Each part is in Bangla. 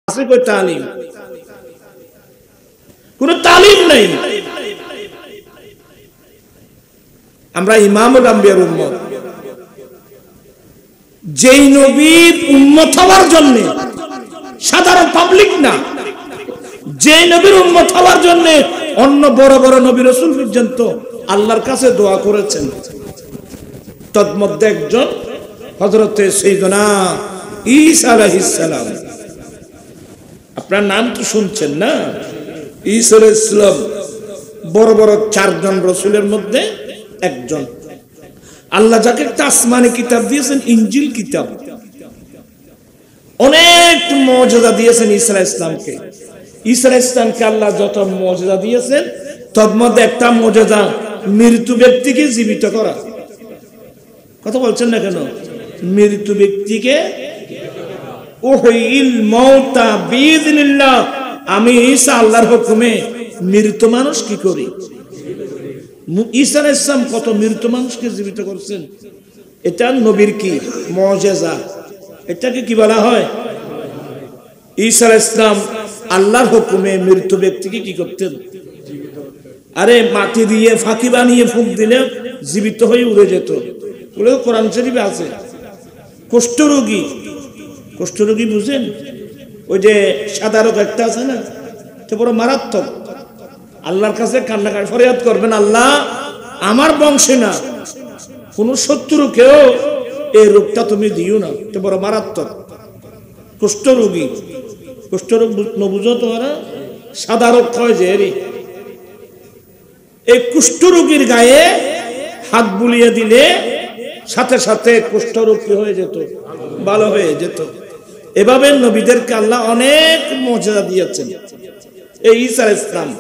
আছে কোন তালিম? কোন তালিম নাই। আমরা ইমামুল আম্বিয়ার উম্মত, যেই নবীর উম্মত হওয়ার জন্য, সাধারণ পাবলিক না, যেই নবীর উম্মত হওয়ার জন্য অন্য বড় বড় নবী রাসূল পর্যন্ত আল্লাহর কাছে দোয়া করেছেন, তন্মধ্যে একজন হযরতে সাইয়্যিদুনা ঈসা আলাইহিস সালাম। আপনার নাম তো শুনছেন না? ঈসা আলাইহিস সালাম বড় বড় চারজন রাসূলের মধ্যে একজন। আল্লাহ যাকে একটা আসমানি কিতাব দিয়েছেন, ইনজিল কিতাব, অনেক মুজিজা দিয়েছেন ঈসা আলাইহিস সালামকে। ঈসা আলাইহিস সালামকে আল্লাহ যত মুজিজা দিয়েছেন, তার মধ্যে একটা মুজিজা মৃত ব্যক্তিকে জীবিত করা। কথা বলছেন না কেন? মৃত ব্যক্তিকে উহিল মাউতা বিইذনিল্লাহ, আমি ঈসা আল্লাহর হুকুমে মৃত মানুষ কি করি। ঈসা আলাইহিস সালাম কত মৃত মানুষকে জীবিত করছেন, এটা নবীর কি মুজিজা। এটাকে কি বলা হয়? ঈসা আলাইহিস সালাম আল্লাহর হুকুমে মৃত ব্যক্তিকে কি করতেন? আরে মাটি দিয়ে ফাঁকি বানিয়ে ফুঁক দিলে জীবিত হয়ে উড়ে যেত। বলে কোরআন শরীফে আছে। কুষ্ঠরোগী, কুষ্ঠরোগী বুঝেন? ওই যে সাদা রোগ একটা আছে না, এটা বড় মারাত্মক। আল্লাহর কাছে কান্নাকাটি ফরিয়াদ করবেন, আল্লাহ আমার বংশে না কোন শত্রুকেও এই রোগটা তুমি দিও না, এটা বড় মারাত্মক। কুষ্ঠরোগী, কুষ্ঠরোগ বুঝো তোমরা? সাদা রোগ হয় যে, এই কুষ্ঠরোগীর গায়ে হাত বুলিয়ে দিলে সাথে সাথে কুষ্ঠরোগ কি হয়ে যেত? ভালো হয়ে যেত। এভাবে নবীদেরকে আল্লাহ অনেক মুজিজা দিয়েছেন। এই ঈসা আলাইহিস সালাম,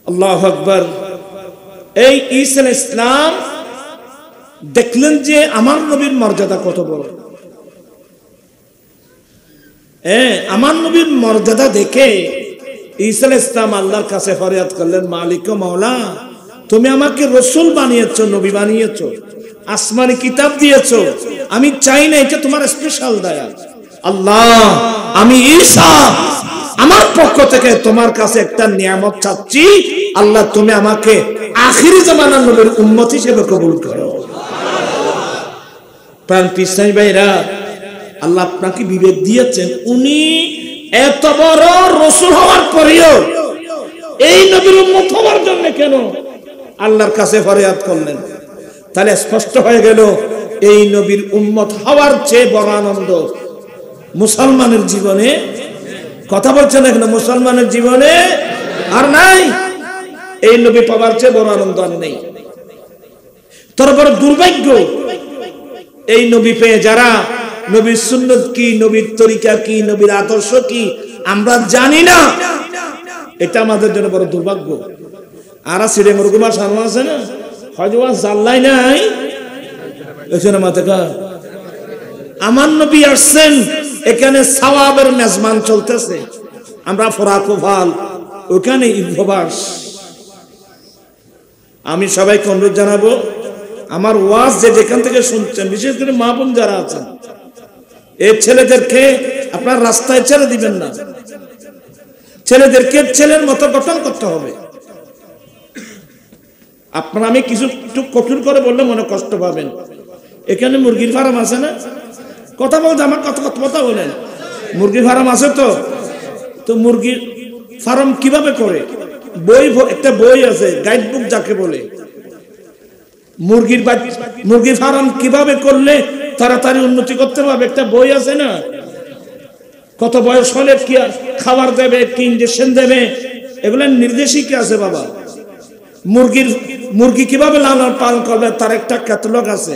আল্লাহু আকবার, এই ঈসা আলাইহিস সালাম দেখলেন যে আমার নবীর মর্যাদা কত বড়। আমার নবীর মর্যাদা দেখে ঈসা আলাইহিস সালাম আল্লাহর কাছে ফরিয়াদ করলেন, মালিক ও মাওলা, তুমি আমাকে রাসূল বানিয়েছো, নবী বানিয়েছো, আসমানি কিতাব দিয়েছো, আমি চাই না, এটা তোমার স্পেশাল দয়া। আল্লাহ, আমি ঈসা আমার পক্ষ থেকে তোমার কাছে একটা নিয়ামত চাচ্ছি, আল্লাহ তুমি আমাকে আখিরি জামানার নবীর উম্মত হিসেবে কবুল করো। প্রাণ পিসাই ভাইরা, আল্লাহ আপনাকে বিবেক দিয়েছেন, উনি এত বড় রাসূল হওয়ার পরেও এই নবীর উম্মত হওয়ার জন্য কেন আল্লাহর কাছে ফরিয়াদ করলেন? তাহলে স্পষ্ট হয়ে গেল, এই নবীর উম্মত হওয়ার চেয়ে বড় আনন্দ মুসলমানের জীবনে, কথা বলছেন এখন, মুসলমানের জীবনে আর নাই। এই নবী পাওয়ার চেয়ে বড় আনন্দ আর নেই। তারপর দুর্ভাগ্য, এই নবী পেয়ে যারা নবীর সুন্নত কি, নবীর তরিকা কি, নবীর আদর্শ কি আমরা জানি না, এটা আমাদের জন্য বড় দুর্ভাগ্য। আর সিরে মুরগুমা সামনে আছে না, হয়তো জানলাই নাই, এখানে মাথা আমার নবী আসছেন, এখানে সওয়াবের মেজবান চলতেছে, আমরা ফরাকুফাল, ওখানে ইভবাস। আমি সবাইকে অনুরোধ জানাবো, আমার ওয়াজ যে যেখান থেকে শুনছেন, বিশেষ করে মা বোন যারা আছেন, এই ছেলেদেরকে আপনার রাস্তায় ছেড়ে দিবেন না। ছেলেদেরকে ছেলের মতো গঠন করতে হবে। আপনার আমি কিছু একটু কঠোর করে বললে মনে কষ্ট পাবেন। এখানে মুরগির ফার্ম আছে না? কথা বলতে আমার কথা বলেন। মুরগির ফার্ম আছে তো? তো মুরগির ফার্ম কিভাবে করে? বই, একটা বই আছে, গাইড বুক যাকে বলে। মুরগির ফার্ম কিভাবে করলে তাড়াতাড়ি উন্নতি করতে পারবে, একটা বই আছে না? কত বয়স হলে কি খাবার দেবে, কি ইনজেকশন দেবে, এগুলো নির্দেশিকা আছে বাবা। মুরগি কিভাবে লালন পালন করবে তার একটা ক্যাটালগ আছে।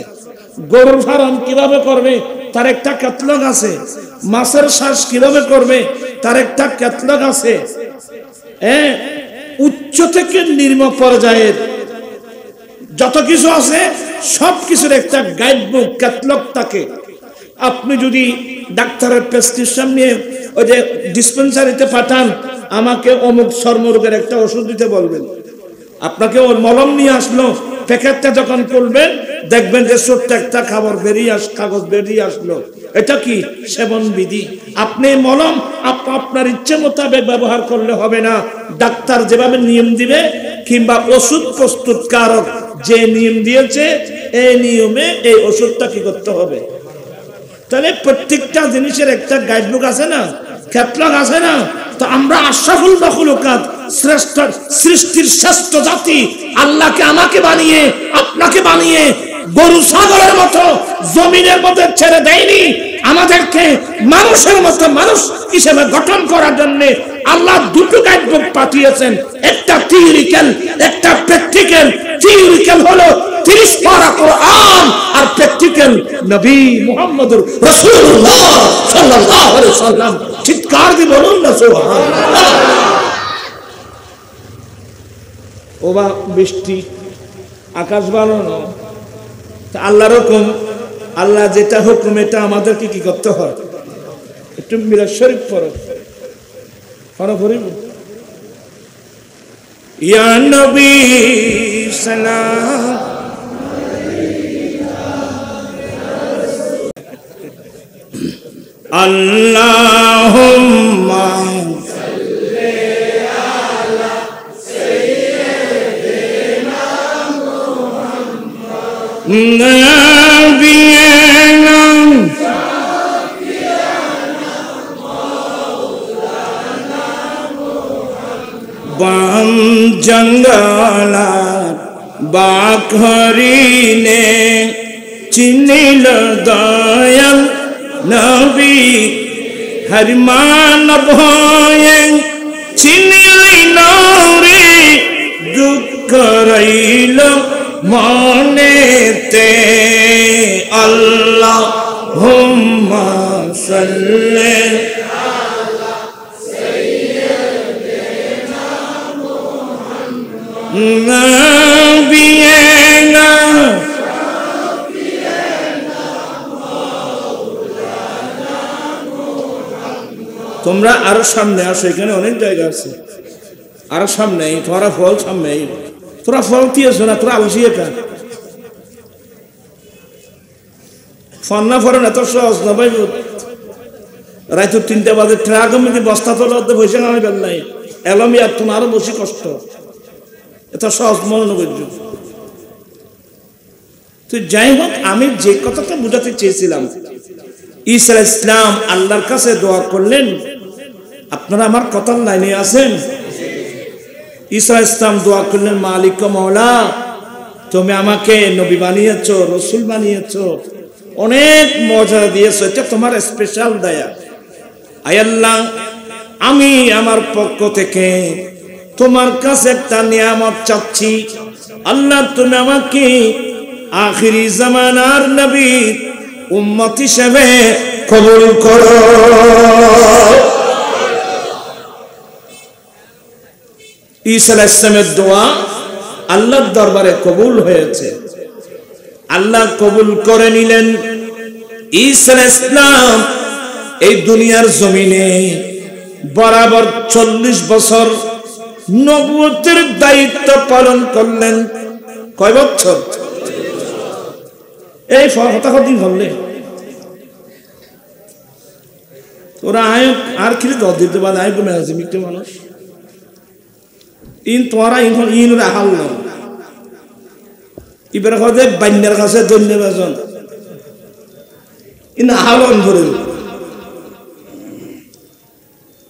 গরুর ফার্ম কিভাবে করবে তার একটা ক্যাটালগ আছে। মাছের চাষ কিভাবে করবে তার একটা ক্যাটালগ আছে। উচ্চ থেকে নিম্ন পর্যায়ের যত কিছু আছে সব কিছুর একটা গাইড বুক, ক্যাটালগ থাকে। আপনি যদি ডাক্তারের প্রেসক্রিপশন নিয়ে ওই যে ডিসপেন্সারিতে পাঠান, আমাকে অমুক চর্মরোগের একটা ওষুধ দিতে বলবেন, আপনাকে ওর মলম নিয়ে আসলো, প্যাকেটটা যখন করবেন দেখবেন যে ছোট্ট একটা কাগজ বেরিয়ে আসলো, এটা কি সেবন বিধি। আপনি মলম আপনার ইচ্ছে মোতাবেক ব্যবহার করলে হবে না, ডাক্তার যেভাবে নিয়ম দিবে কিংবা ওষুধ প্রস্তুতকারক যে নিয়ম দিয়েছে এই নিয়মে এই ওষুধটা কি করতে হবে। তাহলে প্রত্যেকটা জিনিসের একটা গাইডবুক আছে না, ক্যাটালগ আছে না। তো আমরা আশরাফুল মাখলুকাত, শ্রেষ্ঠ সৃষ্টির শ্রেষ্ঠ জাতি, আল্লাহকে আমাকে বানিয়ে আপনাকে বানিয়ে গরু ছাগলের মতো জমিনের মধ্যে ছেড়ে দেয়নি, আমাদেরকে মানুষের মতো মানুষ হিসেবে গঠন করার জন্য আল্লাহ দুটো গাইডবুক পাঠিয়েছেন, একটা থিওরিক্যাল একটা প্র্যাকটিক্যাল। থিওরিক্যাল হলো 30 পারা কোরআন, আর প্র্যাকটিক্যাল নবী মুহাম্মদুর রাসূলুল্লাহ সাল্লাল্লাহু আলাইহি ওয়াসাল্লাম। চিৎকার দিয়ে বলুন না সুবহানাল্লাহ। ওবা বৃষ্টি আকাশ বানানো আল্লাহর হুকুম, আল্লাহ যেটা হুকুম এটা আমাদেরকে কি করতে হয়। একটু মিলাদ শরীফ পড়ো, পড়ো। ইয়া নবী সালাম আল্লাহুম্মা সাল্লি আলা সাইয়্যিদিনা মুহাম্মদ নাবিয়িনা বাম জঙ্গলার বাখরিনে চিনিল দয়াল নবী হরিমান ভয়ে চিনিলি নরে দুঃখ রইল মনেতে আল্লাহুম্মা সাল্লি নাবিয়িনা তোমরা আরো সামনে আসো, এখানে অনেক জায়গা আছে, আরো সামনে তোরা ফল সামনে, তোরা ফল দিয়েছো না, তোরা আলসিয়ে কা ফন্না ফরেন এত সহজ না ভাই। রাইতো 3টা বাজে ট্রাক মধ্যে বস্তা তোলা পয়সা নামে বেল নাই এলমি, আর তোমার আরো বেশি কষ্ট, এত সহজ মনে করছো। তো যাই হোক, আমি যে কথাটা বুঝাতে চেয়েছিলাম, ঈসা আলাইহিস সালাম আল্লাহর কাছে দোয়া করলেন। আপনারা আমার কথার লাইনে আছেন? ঈসা আলাইহিস সালাম দোয়া করলেন, মালিক মাওলা তুমি আমাকে নবী বানিয়েছো, রাসূল বানিয়েছো, অনেক মর্যাদা দিয়েছো, এটা তোমার স্পেশাল দয়া। আয় আল্লাহ, আমি আমার পক্ষ থেকে তোমার কাছে একটা নিয়ামত চাচ্ছি। আল্লাহ তুমি আমাকে আখিরি জামানার নবী উম্মত হিসেবে কবুল করো। ঈসা আলাইহিস সালামের দোয়া আল্লাহর দরবারে কবুল হয়েছে, আল্লাহ কবুল করে নিলেন। ঈসা আলাইহিস সালাম এই দুনিয়ার জমিনে বরাবর 40 বছর নবুয়তের দায়িত্ব পালন করলেন। কয় বছর? এই হতাহতি ধরলে ওরা আয় আর কি দল দিতে পারে, আয় কমে আছে মিটে মানুষ ইন তোরা ইন রাহাল না ইবার কাছে বান্যার কাছে ধন্যবাদ ইন আহলন ধরে।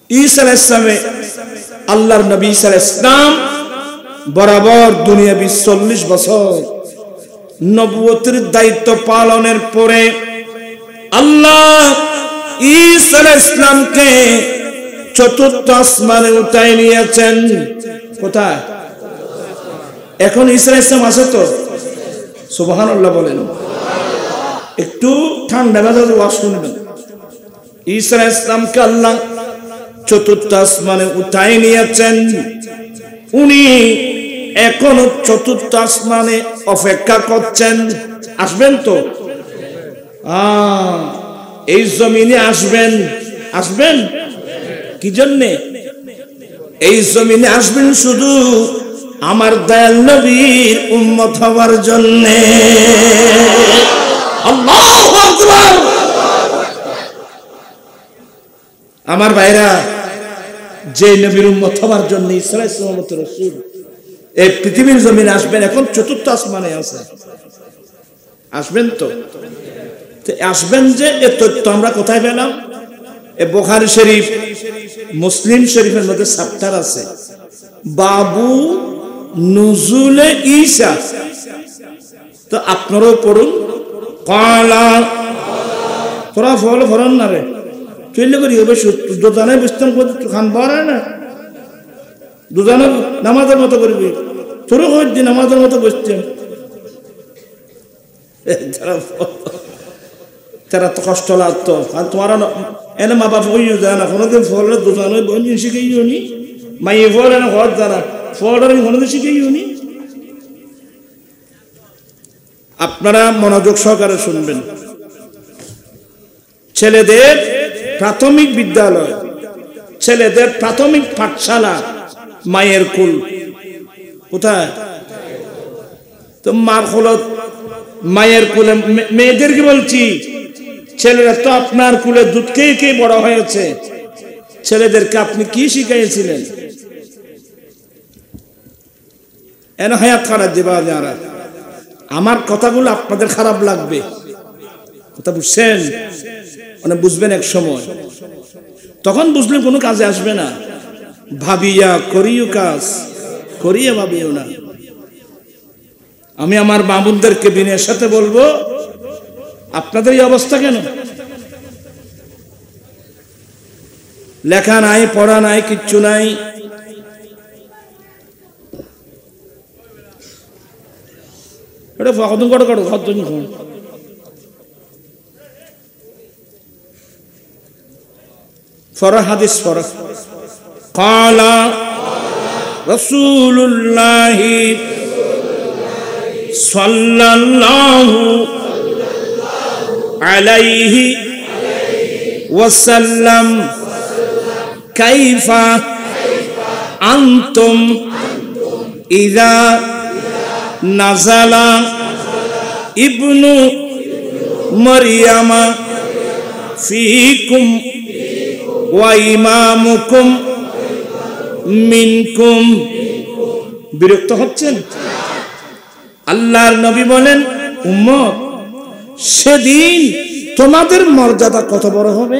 ঈসা আলাইহিস সালামে আল্লাহর নবী ঈসা আলাইহিস সালাম বরাবর দুনিয়াবি 40 বছর নবুয়তের দায়িত্ব পালনের পরে আল্লাহ ঈসা আলাইহিস সালামকে চতুর্থ আসমানে উঠাই নিয়েছেন। কোথায়? এখন ঈসা আলাইহিস সালাম আছে তো? সুবহানাল্লাহ বলেন। একটু ঠান্ডা মেজাজে ওয়াজ শুনবেন। ঈসা আলাইহিস সালামকে আল্লাহ চতুর্থ আসমানে উঠাই নিয়েছেন। উনি এখনো চতুর্থ আসমানে অপেক্ষা করছেন। আসবেন তো? এই জমিনে আসবেন। আসবেন কি জন্যে? এই জমিনে আসবেন শুধু আমার দয়াল নবীর উম্মত হওয়ার জন্য। আল্লাহু আকবার। আমার ভাইরা, যে নবীর উম্মত হওয়ার জন্য ঈসা আলাইহিস সালাম রাসূল এই পৃথিবীর জমিনে আসবেন, এখন চতুর্থ আসমানে আছে, আসবেন তো আসবেন। যে এ তথ্য আমরা কোথায় পেলাম? এ বুখারী শরীফ, মুসলিম শরীফের মধ্যে চ্যাপ্টার আছে বাবু নুজুলে ঈসা। তো আপনারাও পড়ুন। কালা তোরা ফল ফরন না রে, চলে করি হবে দুজনে বুঝতাম খান পাওয়া না, দুজনে নামাজের মতো করবি, তোরও হচ্ছে নামাজের মতো বসছেন। তারা তো কষ্ট লাগতো, আর তোমার এনে মা বাপ হয়ে যায় না, কোনোদিন ফল দুজনে বন্ধু শিখেই নি, মাইয়ে ফল এনে ঘর যারা ফল কোনোদিন শিখেই নি। আপনারা মনোযোগ সহকারে শুনবেন। ছেলেদের প্রাথমিক বিদ্যালয়, ছেলেদের প্রাথমিক পাঠশালা মায়ের কুল। কোথায়? তো মার কুলত, মায়ের কুলে। মেয়েদেরকে বলছি, ছেলেরা তো আপনার কুলে দুধ খেয়ে খেয়ে বড় হয়েছে, ছেলেদেরকে আপনি কি শিখাইছিলেন? এন হায়াত খারাপ দিবা যারা। আমার কথাগুলো আপনাদের খারাপ লাগবে, কথা বুঝছেন? মানে বুঝবেন এক সময়, তখন বুঝলে কোনো কাজে আসবে না। ভাবিয়া করিও কাজ, করিয়া ভাবিও না। আমি আমার মামুনদেরকে বিনয়ের সাথে বলবো, আপনাদের এই অবস্থা কেন? লেখা নাই, পড়া নাই, কিচ্ছু নাই। এটা কতদিন করে করো, কতদিন ফরহ হাদিস ফরহ। ক্বালা রাসূলুল্লাহ সাল্লাল্লাহু আলাইহি ওয়াসাল্লাম কাইফা আনতুম ইযা নাযালা ইবনু মারইয়ামা ফীকুম ওয়া ইমামুকুম মিনকুম। বিরক্ত হচ্ছেন? আল্লাহর নবী বলেন, উম্মত, সেদিন তোমাদের মর্যাদা কত বড় হবে,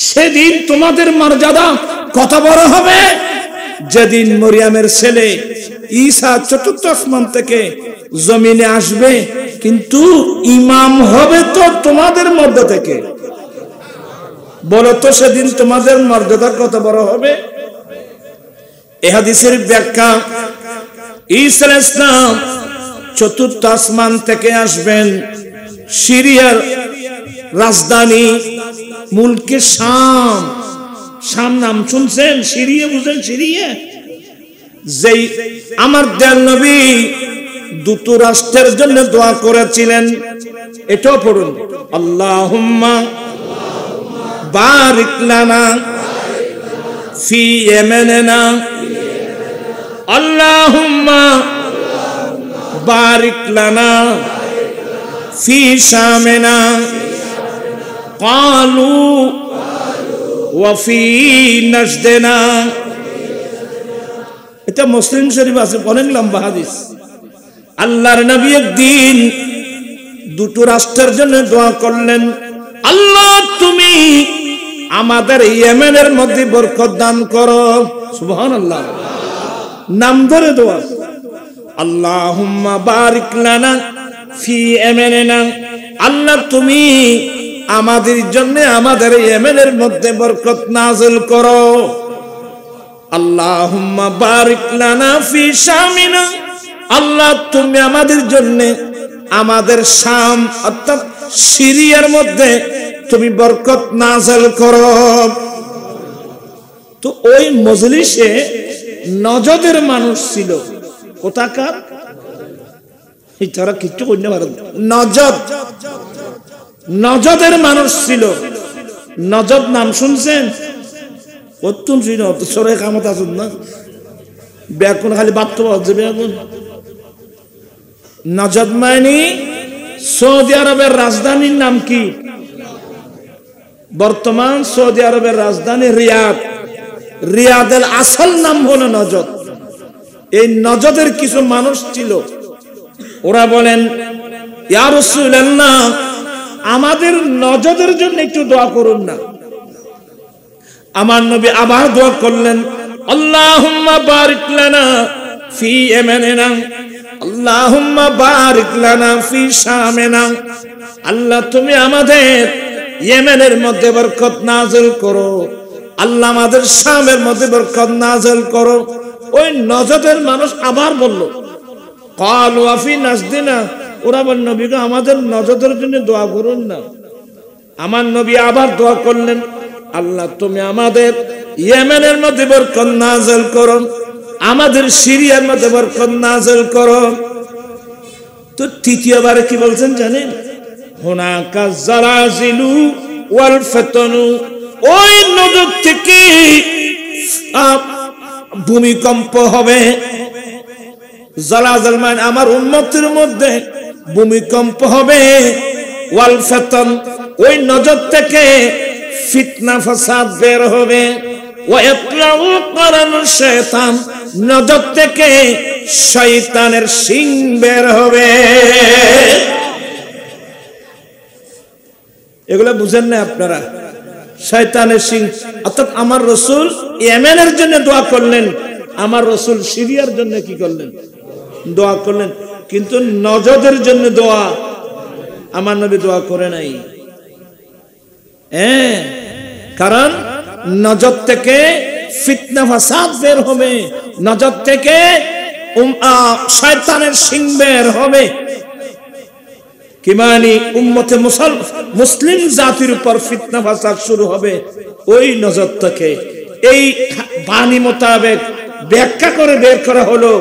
সেদিন তোমাদের মর্যাদা কত বড় হবে, যেদিন মরিয়মের ছেলে ঈসা চতুর্থ আসমান থেকে জমিনে আসবে, কিন্তু ইমাম হবে তো তোমাদের মধ্য থেকে। বলো তো সেদিন তোমাদের মর্যাদা কত বড় হবে? এই হাদিসের ব্যাখ্যা, ঈসা আলাইহিস সালাম চতুর্থ আসমান থেকে আসবেন, সিরিয়ার রাজধানী মুলকে শাম। শাম নাম শুনছেন? সিরিয়া বুঝেন? সিরিয়া যেই আমার দয়াল নবী দুটো রাষ্ট্রের জন্য দোয়া করেছিলেন, এটাও পড়ুন। আল্লাহুম্মা বারিক লানা ফি ইয়ামানিনা, আল্লাহুম্মা বারিক লানা ফি শামিনা, ক্বালু ওয়া ফি নাজদিনা। এটা মুসলিম শরীফ আছে, অনেক লম্বা হাদিস। আল্লাহর নবী একদিন দুটো রাষ্ট্রের জন্য দোয়া করলেন, আল্লাহ তুমি আমাদের ইয়েমেনের মধ্যে বরকত দান করো। সুবহানাল্লাহ, নাম ধরে দোয়া। আল্লাহুম্মা বারিক লানা ফি ইয়ামানিনা, আল্লাহ তুমি আমাদের জন্য আমাদের ইয়েমেনের মধ্যে বরকত নাযিল করো। আল্লাহুম্মা বারিক লানা ফি শামিনা, আল্লাহ তুমি আমাদের জন্য আমাদের শাম অর্থাৎ সিরিয়ার মধ্যে তুমি বরকত নাযিল করো। তো ওই মজলিসে নজদের মানুষ ছিল। কোথাকার? তারা কিচ্ছু করতে পারে। নজদ, নজদের মানুষ ছিল। নজদ নাম শুনছেন? অত্যন্ত সরে কামত আসুন না, ব্যাকুন খালি বাত্ত বাজবে এখন। নজদ মানে সৌদি আরবের রাজধানীর নাম কি? বর্তমান সৌদি আরবের রাজধানী রিয়াদ। রিয়াদের আসল নাম হলো নজদ। এই নজদের কিছু মানুষ ছিল, ওরা বলেন ইয়া রাসূলুল্লাহ, আমাদের নজদের জন্য একটু দোয়া করুন না। আমার নবী আবার দোয়া করলেন, আল্লাহুম্মা বারিক লানা ফি ইয়ামানিনা, আল্লাহুম্মা বারিক লানা ফি শামিনা। আল্লাহ তুমি আমাদের ইয়েমেনের মধ্যে বরকত নাযিল করো, আল্লাহ আমাদের শামের মধ্যে বরকত নাযিল করো। ওই নজদের মানুষ আবার বলল, ক্বালু আফি নাজদিনা, ওরা বল নবী গো আমাদের নজদের জন্য দোয়া করুন না। আমার নবী আবার দোয়া করলেন, আল্লাহ তুমি আমাদের ইয়েমেনের মধ্যে বরকত নাযিল করো, আমাদের সিরিয়ার মধ্যে বরকত নাযিল করো। তো তৃতীয়বার কি বলছেন জানেন? হুনাকা জালাজিলু ওয়াল ফাতানু, ওই নজদ থেকে ভূমিকম্প হবে। জালাজাল মানে আমার উম্মতের মধ্যে ভূমিকম্প হবে। ওয়াল ফাতান, ওই নজদ থেকে ফিতনা ফাসাদ বের হবে। ওয়া ইতলাউ কারানু শাইতান, নজদ থেকে শয়তানের শিং বের হবে। এগুলো বুঝেন না আপনারা? শয়তানের শিং। অর্থাৎ আমার রাসূল ইয়েমেনের জন্য দোয়া করলেন, আমার রাসূল সিরিয়ার জন্য কি করলেন? দোয়া করলেন। কিন্তু নজদের জন্য দোয়া আমার নবী দোয়া করে নাই। হ্যাঁ, কারণ নজদ থেকে ফিতনা ফাসাদ বের হবে, নজদ থেকে শয়তানের শিং বের হবে। কি মানে উম্মতে মুসলিম জাতির উপর ফিতনা ফাসাদ শুরু হবে ওই নজর থেকে। এই বাণী মোতাবেক ব্যাখ্যা করে বের করা হলো।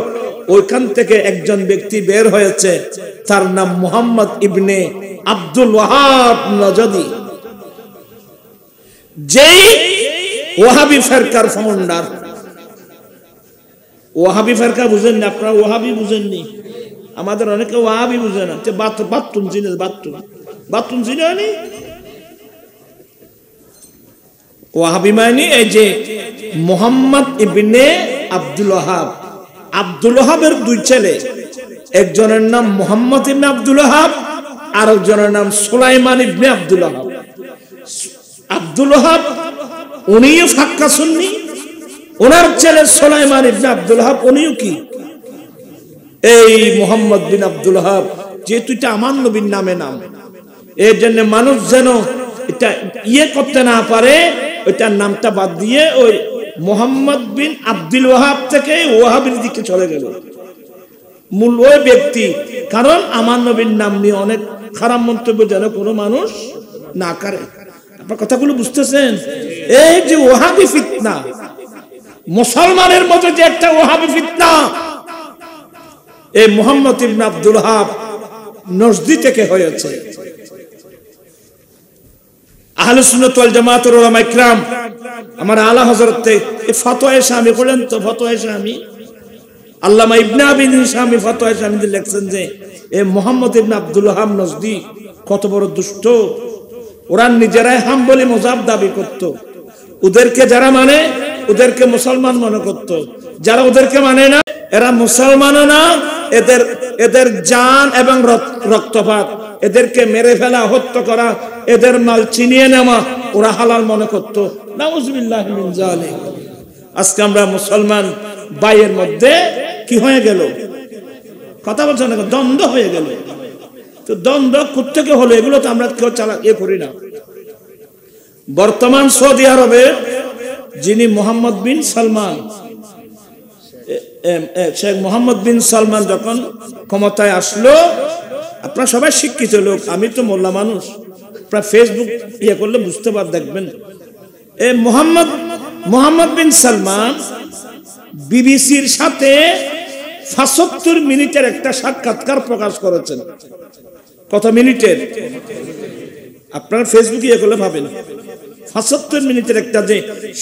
ওইখান থেকে একজন ব্যক্তি বের হয়েছে, তার নাম মুহাম্মদ ইবনে আব্দুল ওয়াহাব নজদি, যেই ওয়াহাবি ফিরকার ফাউন্ডার। ওয়াহাবি ফিরকা বুঝেন না আপনারা? ওয়াহাবি বুঝেননি? আমাদের অনেকে ওয়াহাবি বুঝে না। বাথরুম চিনে? বাথরুম চিনে নি? ওয়াহাবি মানে এই যে মুহাম্মদ ইবনে আব্দুল ওয়াহাব। আব্দুল ওয়াহাবের দুই ছেলে, একজনের নাম মুহাম্মদ ইবনে আব্দুল ওয়াহাব, আর একজনের নাম সুলাইমান ইবনে আব্দুল ওয়াহাব। আব্দুল ওয়াহাব উনিও ফাক্কা সুন্নি, ওনার ছেলে সুলাইমান ইবনে আব্দুল ওয়াহাব উনিও কি এই মুহাম্মদ বিন আব্দুল ওয়াহাব। যেহেতু এটা আমার নবীর নামে নাম, এর জন্য মানুষ যেন এটা করতে না পারে, ওইটার নামটা বাদ দিয়ে ওই মুহাম্মদ বিন আব্দুল ওয়াহাব থেকে ওয়াহাবের দিকে চলে গেল মূল ওই ব্যক্তি। কারণ আমার নবীর নাম নিয়ে অনেক খারাপ মন্তব্য যেন কোনো মানুষ না করে। আপনার কথাগুলো বুঝতেছেন? এই যে ওয়াহাবি ফিতনা, মুসলমানের মধ্যে যে একটা ওয়াহাবি ফিতনা, এই মুহাম্মদ ইবনে আব্দুল ওয়াহাব নজদি থেকে হয়েছে। আহলে সুন্নাত ওয়াল জামাতের উলামা ইকরাম, আমার আলা হযরত এই ফতোয়া শামী করেন তো, ফতোয়া শামী আল্লামা ইবনে আবি শামী ফতোয়া শামীতে লিখছেন যে এই মুহাম্মদ ইবনে আব্দুল ওয়াহাব নজদি কত বড় দুষ্ট। ওরা নিজেরাই হাম্বলি মাযহাব দাবি করত। ওদেরকে যারা মানে ওদেরকে মুসলমান মনে করত, যারা ওদেরকে মানে না এরা মুসলমানও না, এদের জান এবং রক্তপাত, এদেরকে মেরে ফেলা, হত্যা করা, এদের মাল ছিনিয়ে নেওয়া ওরা হালাল মনে করত। নাউযুবিল্লাহি মিন যালিক। আজকে আমরা মুসলমান ভাইয়ের মধ্যে কি হয়ে গেল? কথা বলছেন না? দ্বন্দ্ব হয়ে গেল। তো দ্বন্দ্ব কোত্থেকে হলো? এগুলো তো আমরা কেউ করি না। বর্তমান সৌদি আরবে যিনি মোহাম্মদ বিন সালমান, শেখ মোহাম্মদ বিন সালমান যখন ক্ষমতায় আসলো, আপনারা সবাই শিক্ষিত লোক, আমি তো মোল্লা মানুষ, আপনারা ফেসবুক করলে বুঝতে পার দেখবেন। এই মোহাম্মদ বিন সালমান বিবিসির সাথে ৭৫ মিনিটের একটা সাক্ষাৎকার প্রকাশ করেছেন। কত মিনিটের? আপনারা ফেসবুকে করলে পাবেন। ৭৫ মিনিটের একটা যে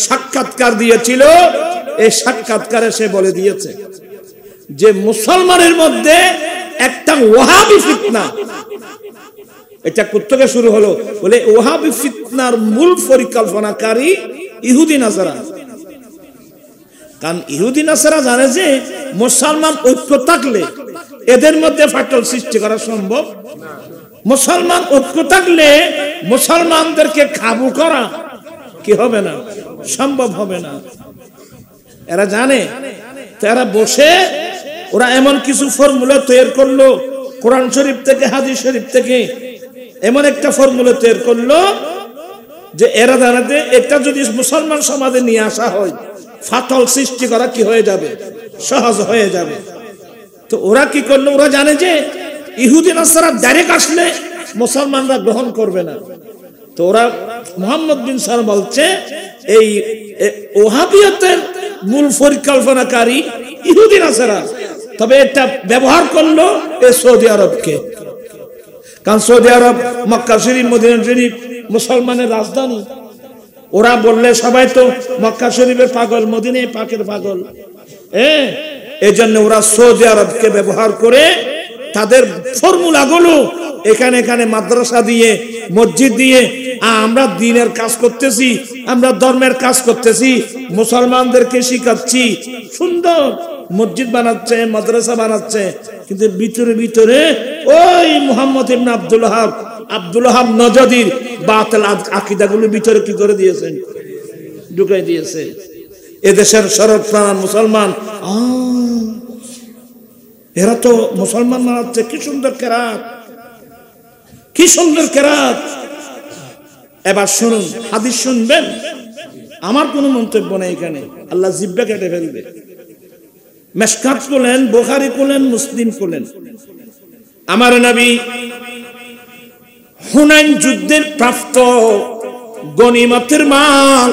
সাক্ষাৎকার দিয়েছিল, এই সাক্ষাৎকারে সে বলে দিয়েছে যে মুসলমানের মধ্যে একটা ওয়াহাবি ফিতনা, এটা কোত্থেকে শুরু হলো বলে ওয়াহাবি ফিতনার মূল পরিকল্পনাকারী ইহুদি নাসারা। কারণ ইহুদি নাসারা জানে যে মুসলমান ঐক্য থাকলে এদের মধ্যে ফাটল সৃষ্টি করা সম্ভব, মুসলমান ঐক্য থাকলে মুসলমানদেরকে কাবু করা কি হবে না, সম্ভব হবে না। এরা জানে, তারা বসে ওরা এমন কিছু ফর্মুলা তৈরি করলো কোরআন শরীফ থেকে হাদিস শরীফ থেকে, এমন একটা ফর্মুলা তৈরি করলো যে এরা জানাতে এটা যদি মুসলমান সমাজে নিয়ে আসা হয় ফাটল সৃষ্টি করা কি হয়ে যাবে, সহজ হয়ে যাবে। তো ওরা কি করলো, ওরা জানে যে ইহুদি নাসারা ডাইরেক্ট আসলে মুসলমানরা গ্রহণ করবে না। তো ওরা মুহাম্মদ বিন সালাম বলছে এই ওহাবিয়তের মূল পরিকল্পনাকারী ইহুদি নাসারা, তবে এটা ব্যবহার করলো এই সৌদি আরবকে। কারণ সৌদি আরব মক্কা শরীফ মদিনা শরীফ মুসলমানের রাজধানী। ওরা বললে সবাই তো মক্কা শরীফের পাগল, মদিনায় পাকের পাগল। এই জন্য ওরা সৌদি আরবকে ব্যবহার করে তাদের ফর্মুলাগুলো এখানে এখানে মাদ্রাসা দিয়ে মসজিদ দিয়ে আমরা দ্বীনের কাজ করতেছি, আমরা ধর্মের কাজ করতেছি, মুসলমানদেরকে শিখাচ্ছি, সুন্দর মসজিদ বানাচ্ছে, মাদ্রাসা বানাচ্ছে, কিন্তু ভিতরে ভিতরে ওই মুহাম্মদ ইবনে আব্দুল ওয়াহাব নজদির বাতিল আকীদাগুলো ভিতরে কি করে দিয়েছেন, ঢুকাই দিয়েছে। এদেশের শরৎ প্রাণ মুসলমান এরা তো মুসলমান বানাচ্ছে, কি সুন্দর কেরাত, কি সুন্দর কেরাত। এবার শুনুন, হাদিস শুনবেন, আমার কোনো মন্তব্য নেই এখানে, আল্লাহ জিব্বা কেটে ফেলবে। মেশকাত বলেন, বুখারী বলেন, মুসলিম বলেন, আমার নবী হুনাইন যুদ্ধের প্রাপ্ত গনিমতের মাল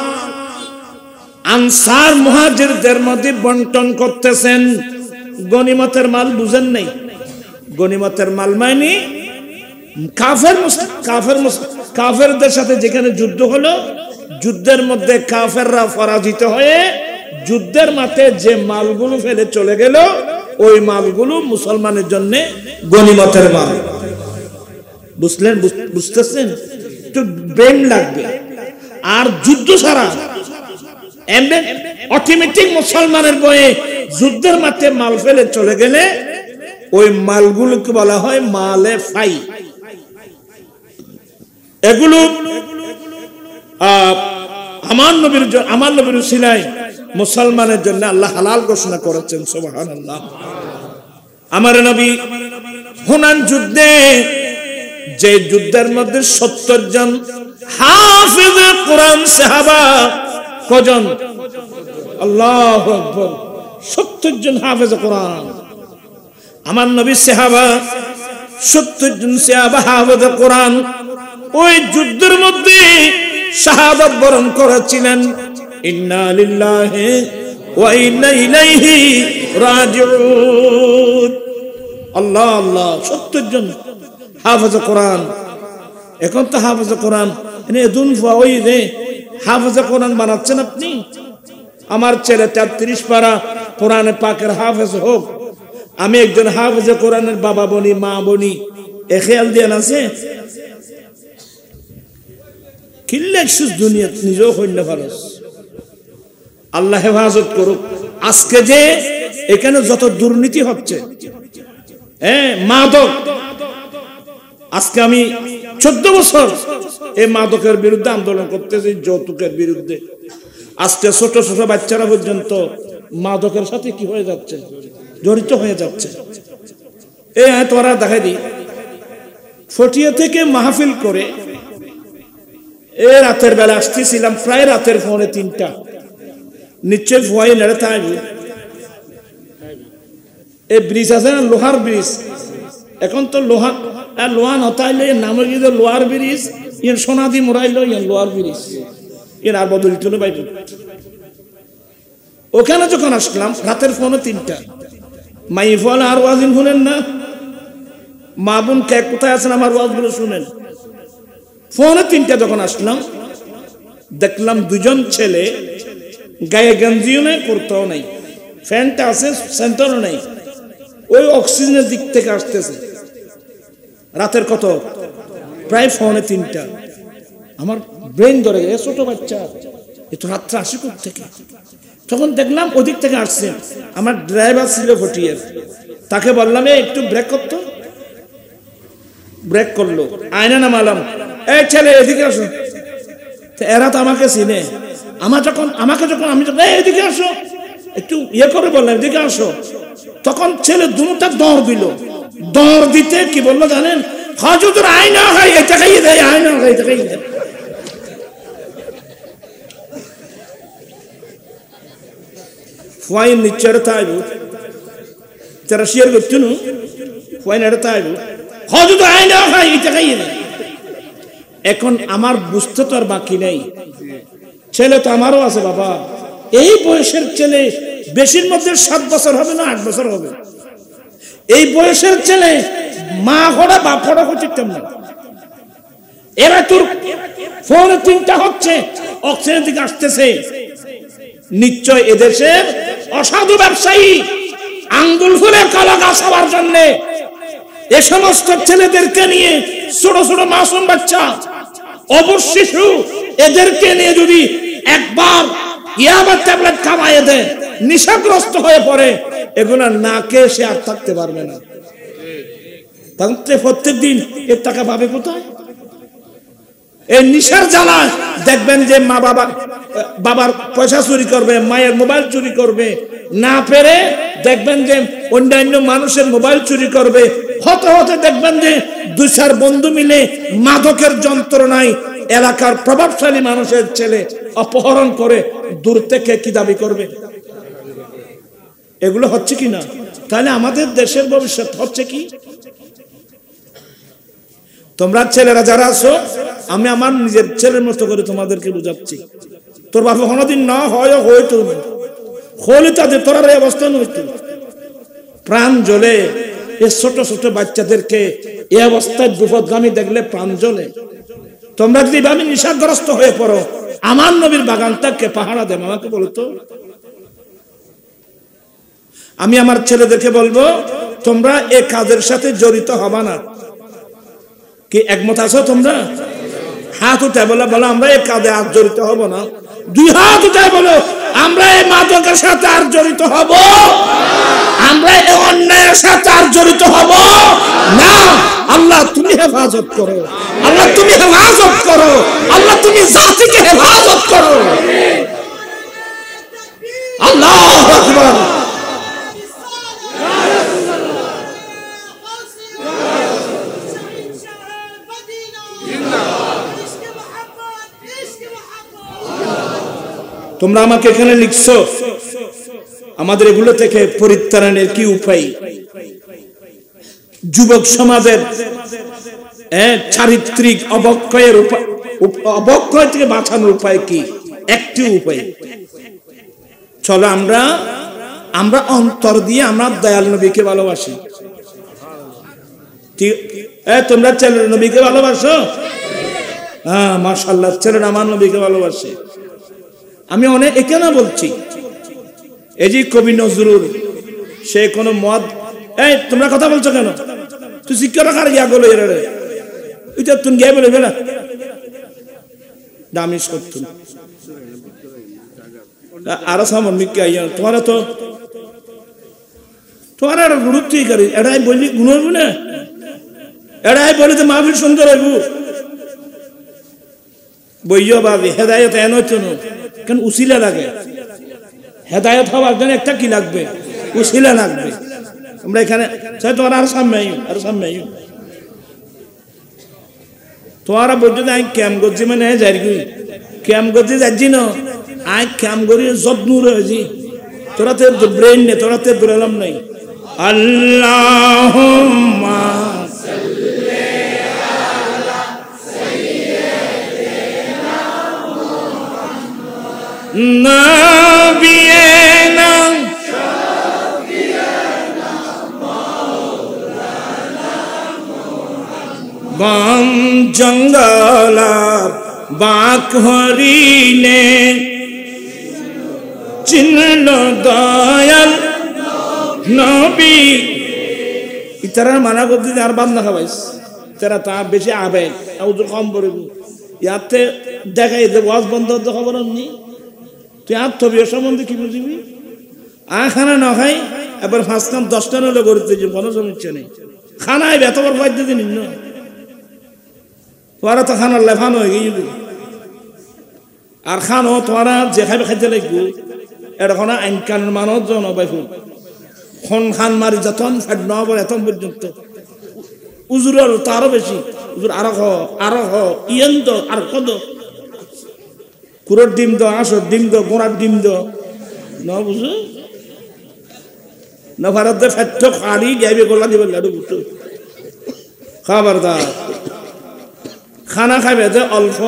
আনসার মুহাজিরদের মধ্যে বন্টন করতেছেন। গনিমতের মাল বুঝেন নাই? গনিমতের মাল মানে কাফেরদের সাথে যেখানে যুদ্ধ হলো, যুদ্ধের মধ্যে কাফেররা পরাজিত হয়ে যুদ্ধের মাঠে যে মালগুলো ফেলে চলে গেল, ওই মালগুলো মুসলমানের জন্য গনিমতের মাল। বুঝলেন? বুঝতেছেন? একটু ব্রেন লাগবে। আর যুদ্ধ ছাড়া এমনি অটোমেটিক মুসলমানের বয়ে যুদ্ধের মাঠে মাল ফেলে চলে গেলে ওই মালগুলোকে বলা হয় মালে ফাই। এগুলো আমার নবীর উসিলায় মুসলমানের জন্য আল্লাহ হালাল ঘোষণা করেছেন। সুবহানাল্লাহ। আমার নবী হুনাইন যুদ্ধে, যে যুদ্ধের মধ্যে 70 জন হাফেজে কোরআন সাহাবা, কজন? আল্লাহু আকবার, 70 জন হাফেজে কোরআন। আমার নবীর সাহাবা 70 জন সাহাবা হাফেজে কোরআন ওই যুদ্ধের মধ্যে শাহাদাত বরণ করেছিলেন। ইন্না লিল্লাহি ওয়া ইন্না ইলাইহি রাজিউন। আল্লাহ আল্লাহ, 70 জন হাফেজে কোরআন। এখন তো হাফেজে কোরআন হাফেজে কোরআন বানাচ্ছেন আপনি। আমার ছেলে 33 পারা কোরআনে পাকের হাফেজ হোক, আমি একজন হাফেজে কোরআনের বাবা বনি, মা বনি, এ খেয়াল দিয়ে আছে কিল্লে দুনিয়া নিজেও হইলে ভারস। আল্লাহ হেফাজত করুক। আজকে যে এখানে যত দুর্নীতি হচ্ছে, মাদক, আজকে আমি 14 বছর এই মাদকের বিরুদ্ধে আন্দোলন করতেছি, যৌতুকের বিরুদ্ধে। আজকে ছোট ছোট বাচ্চারা পর্যন্ত মাদকের সাথে কি হয়ে যাচ্ছে, জড়িত হয়ে যাচ্ছে। এই তোরা দেখাই দি, ফটিয়া থেকে মাহফিল করে রাতের বেলা আসতেছিলাম, প্রায় রাতের 2:45 নিশ্চয় ভয় নেড়ে থাকবে। এই ব্রিজ আছে না, লোহার ব্রিজ, এখন তো লোহা নতাইলে নামে গিয়ে লোহার ব্রিজ, ইয়ার সোনাদি মোড়াইলো ইয়ার লোহার ব্রিজ, ইয়ার আর বদল চলে বাইরে। ওখানে যখন আসলাম রাতের 2:45, মাই ফল আর ওয়াজিন শুনেন না, মা বোন কে কোথায় আছেন আমার ওয়াজগুলো শুনেন। 2:45 যখন আসলাম দেখলাম 2 জন ছেলে গায়ে গঞ্জিও নাই, কুর্তাও নাই, ফ্যানটা আছে, সেন্টারও নাই, ওই অক্সিজেনের দিক থেকে আসতেছে। রাতের কত, প্রায় 2:45। আমার ব্রেন ধরে গেছে, ছোট বাচ্চা এত রাত্রে আসি থেকে। তখন দেখলাম ওদিক থেকে আসছে, আমার ড্রাইভার ছিল ভটিয়ার, তাকে বললাম একটু ব্রেক করতো, ব্রেক করলো, আয়না নামালাম, এই ছেলে এদিকে আসো। এরা তো আমাকে চিনে, আমাকে যখন আমি এদিকে আসো একটু ইয়ে করে বললাম এদিকে আসো, তখন ছেলে দুটা দৌড় দিল। দৌড় দিতে কি বললো জানেন, হুজুর আয়না হয় এটা খাইয়ে দেয়, আয়না হয় এটা খাইয়ে দেয়। ফুয়াইন নিচ্ছে তাইব, যারা শেয়ার করছেন ফুয়াইন এটা তাইব, হুজুর আয়না হয় এটা খাইয়ে দেয়। এখন আমার বুঝতে তো আর বাকি নেই, ছেলে তো আমারও আছে বাবা। এই বয়সের ছেলে বেশির মধ্যে 7 বছর হবে না 8 বছর হবে। এই বয়সের ছেলে মা হড়া বাপ হড়া হচ্ছে তেমন। এরা তোর ফোন 3টা হচ্ছে, অক্সিজেন দিকে আসতেছে। নিশ্চয় এদেশের অসাধু ব্যবসায়ী আঙ্গুল ফুলে কলা গাছ হওয়ার জন্য এ সমস্ত ছেলেদেরকে নিয়ে, ছোট ছোট মাসুম বাচ্চা, অবশ শিশু, এদেরকে নিয়ে যদি একবার ইয়াবা ট্যাবলেট খাওয়াইয়ে দেয়, নেশাগ্রস্ত হয়ে পড়ে, এগুলো না খেয়ে সে আর থাকতে পারবে না। তাহলে প্রত্যেকদিন এর টাকা পাবে কোথায়? এই নেশার জ্বালা দেখবেন যে মা বাবার পয়সা চুরি করবে, মায়ের মোবাইল চুরি করবে, না পেরে দেখবেন যে অন্যান্য মানুষের মোবাইল চুরি করবে। হতে হতে দেখবেন যে 2-4 বন্ধু মিলে মাদকের যন্ত্রণায় এলাকার প্রভাবশালী মানুষের ছেলে অপহরণ করে দূর থেকে কি দাবি করবে? এগুলো হচ্ছে কি না? তাহলে আমাদের দেশের ভবিষ্যৎ হচ্ছে কি? তোমরা ছেলেরা যারা আছো, আমি আমার নিজের ছেলের মতো করে তোমাদেরকে বুঝাচ্ছি। তোর বাবা কোনোদিন না হয় হইতো হলে তাদের তোর এই অবস্থা হইতো। প্রাণ জ্বলে এই ছোট ছোট বাচ্চাদেরকে এই অবস্থায় বিপদগামী দেখলে প্রাণ জ্বলে। তোমরা যদি ভাবে নেশাগ্রস্ত হয়ে পড়ো, আমার নবীর বাগানটাকে পাহারা দেব, আমাকে বলতো। আমি আমার ছেলেদেরকে বলবো, তোমরা এই কাজের সাথে জড়িত হবা না। কি একমত আছো তোমরা? হাত উঠায় বলো, আমরা এই কাজে আর জড়িত হব না। 2 হাত উঠায় বলো, আমরা এই মাদকের সাথে আর জড়িত হব, আমরা এই অন্যায়ের সাথে আর জড়িত হব না। আল্লাহ তুমি হেফাজত করো, আল্লাহ তুমি হেফাজত করো, আল্লাহ তুমি জাতিকে হেফাজত করো। আল্লাহু আকবার। তোমরা আমাকে এখানে লিখছো, আমাদের এগুলো থেকে পরিত্রাণের কি উপায়? যুবক সমাজের চারিত্রিক অবক্ষয় থেকে বাঁচানোর উপায় কি? একটি উপায়, চলো আমরা অন্তর দিয়ে আমরা দয়াল নবীকে ভালোবাসি। তোমরা ছেলের নবীকে ভালোবাসো? হ্যাঁ মাশাআল্লাহ, ছেলেরা আমার নবীকে ভালোবাসে। আমি অনেক এখানে বলছি, এই যে কবি নজরুল, সে কোনো মদ, তোমরা কথা বলছো কেন? তুই শিক্ষা রাখার গিয়া গেলো এর ওইটা তুমি গিয়ে বলে না দামি সত্য আরো সামনিক তোমারা তো তোমার একটা গুরুত্বই করি, এটাই বললি গুণ হইব না, এটাই বলি তো মাহফিল সুন্দর হইব। বইও ভাবি হেদায়ত এন হচ্ছে না, কেন উসিলা লাগে। হেদায়ত হওয়ার জন্য একটা কি লাগবে? উসিলা লাগবে। আমরা এখানে তোমার আর সামনে তোমারা বলছো যে আমি ক্যাম করছি, মানে যাই ক্যাম করতে যাচ্ছি না, আই ক্যাম করি যত্ন রয়েছি। তোরা তো ব্রেন নেই, তোরা তো দূরালাম নাই। আল্লাহুম্মা নবিয়েনা বন জঙ্গলার বাক হরিণে চিনল দয়াল নবী ইতারা মানা করতে আর বাদ না খাবাইস তারা তা বেশি আবেগ আউজুর কম পড়ে ইয়াতে দেখাই যে ওয়াজ বন্ধ হতে খবর নি তুই আর তবিও সম্বন্ধে কি বুঝবি খানা না খাই এবার 5 কাম 10টা হলে করতে যে কোনো সমস্যা নেই খানায় এত বড় বাধ্য দিন না তোরা তো খানার লেফান হয়ে গিয়ে আর খানো তোরা যে খাইবে খাইতে লাগবো এরকম আইন কানুন মানত জন বাইফুল খন খান মারি যতন ফাট নব এত পর্যন্ত উজুরের তো আরো বেশি উজুর আরো ইয়েন তো আর কত কুরোর ডিম দো আসর ডিম দো গোড়ার ডিম দো ন বুঝো না ভারতের ফ্যাট খাড়ি যাইবে গোলা দিবে লাডু বুঝো খবরদার খানা খাবে যে অল্প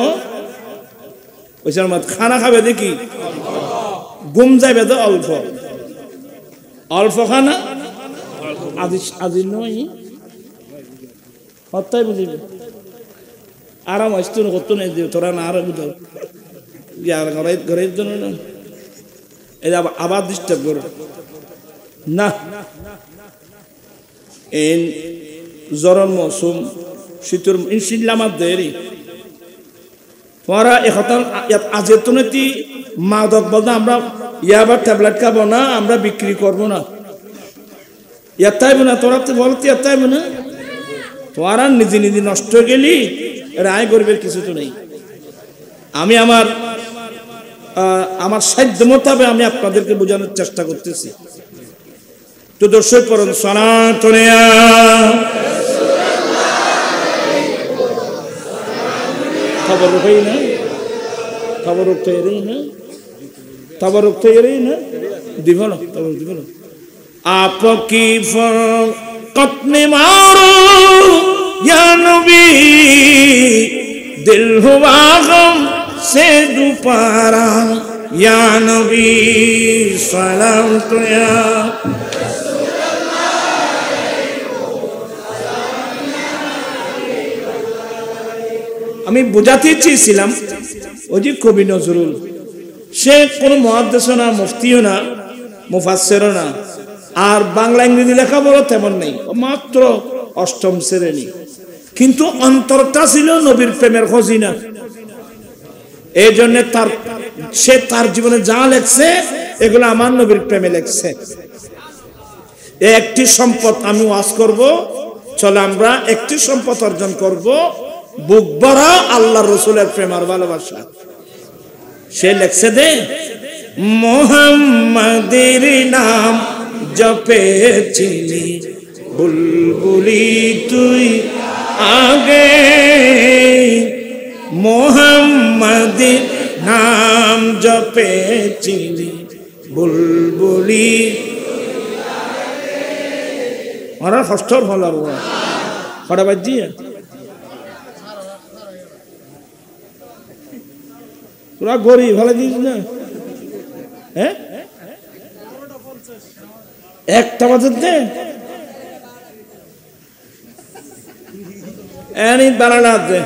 ওইসার মত খানা খাবে দেখি ঘুম যাবে তো অল্প অল্প খানা আজি নয় হত্যাই বুঝিবে আরাম আসতো না করতো না তোরা না আরাম বুঝাও ঘরের জন্য না এই আবার ডিস্টার্ব করো না এই জ্বরের মৌসুম শীতের ইনশিল্লামার দেরি তোরা এখন আজের তো নাকি মাদক বলতে আমরা ইয়াবার ট্যাবলেট খাবো না আমরা বিক্রি করবো না ইয়াতাইব না তোরা তো বলতে ইয়াতাইব না তোরা নিজে নিজে নষ্ট গেলি রায় গরিবের কিছু তো নেই আমি আমার সাধ্য মোতাবেক আমি আপনাদেরকে বোঝানোর চেষ্টা করতেছি তো দর্শক পড়ুন সনাতনিয়া খবর রুখাই না খবর রুখতে এরেই না খবর রুখতে এরেই না দিব না খবর দিব না आप की फरकत में मारो या नबी दिल हुआ गम से दुपारा या नबी सलाम तुया আমি বোঝাতে চেয়েছিলাম ওই যে কবি নজরুল সে কোনো মুহাদ্দিসও না মুফতিও না মুফাসসিরও না আর বাংলা ইংরেজি লেখাপড়া তেমন নেই মাত্র 8ম শ্রেণী কিন্তু অন্তরটা ছিল নবীর প্রেমের খজিনা এই জন্য সে তার জীবনে যা লেখছে এগুলো আমার নবীর প্রেমে লেখছে একটি সম্পদ আমি ওয়াজ করব চলে আমরা একটি সম্পদ অর্জন করব বুক ভরা আল্লাহ রসুলের প্রেম আর ভালোবাসা সে লেখছে দে মুহাম্মাদের নাম জপেছিলি বুলবুলি তুই আগে মুহাম্মাদের নাম জপেছিলি বুলবুলি ওরা কষ্টর ফল আর কটা বাজি তোরা গরিব ভালো দিস না হ্যাঁ একটা বাজার দে বানানা দে